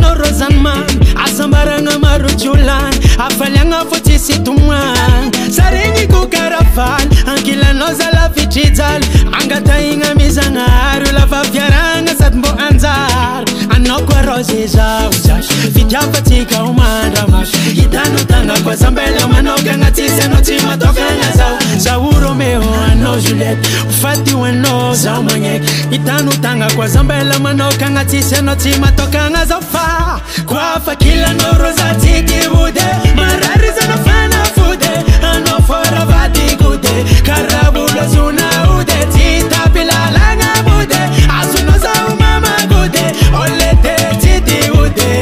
no rozanman asambaranga maruchulan afalianga fotisi tumwan sarengi ku karafal ankila nozala vichizal angata inga mizangaru la fafiaranga satmbo anzar anokwa rozeza uzash vityapatika umanda mash itanu tanga kwa zambela manoka ngatise no tima tokanga zau zauro meo ano Juliet ufati weno zau manyek itanu tanga kwa zambela manoka ngatise no tima tokanga zau fa kwa fakila no rozati tibude marari zana fana fude ano fora vati gude karabulo zuna ude tita pilalanga bude asuno zau mama gude olete titi ude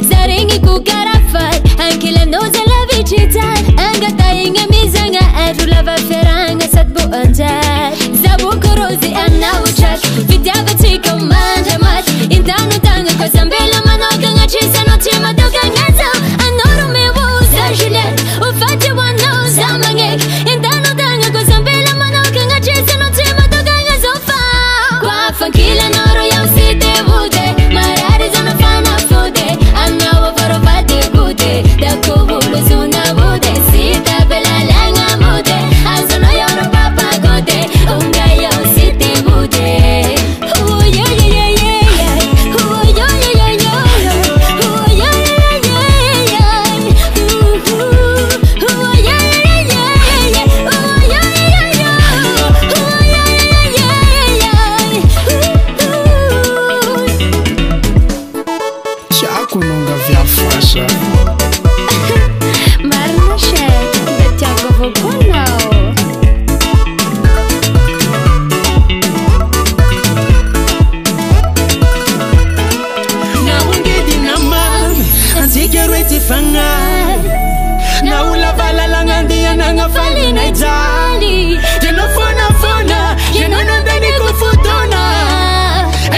zarengi ku karafal ankila nozala vichital angata inga mizanga adula vaferanga satbo anjat zabu korozi anauchat vidyabatika umanja mat intanu tanga kwa zambela manoka ngachisa no tima toka ngaza anoru mebuza Juliet ufati wano zamangek intanu tanga kwa zambela manoka ngachisa no tima toka ngaza fa kwa fankila noro ya usite bude marari zana fana fude anawa varo vati gude dako bulu zuna bude sita bela langa mude azono yoro papa gude unga yo siti bude oh yeah yeah yeah yeah oh yeah yeah yeah yeah oh yeah yeah yeah yeah oh yeah yeah yeah oh yeah yeah yeah oh yeah yeah yeah Chakunonga vya fasha Marna shek betyago vokunao na ungedi naman antigerweti fanga na ulavala langandia nanga fali na itali jeno fona jeno nandani kufutona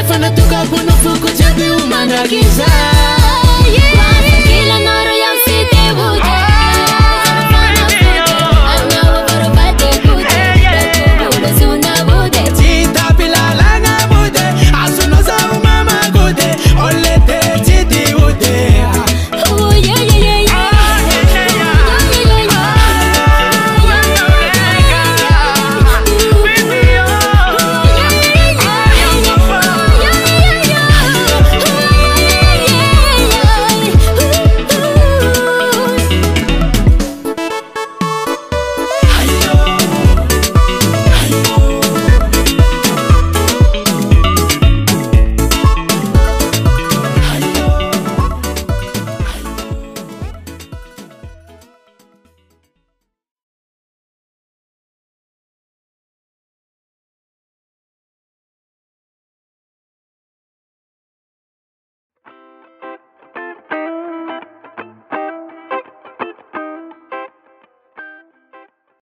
efana tuka puno fuku jabi umana giza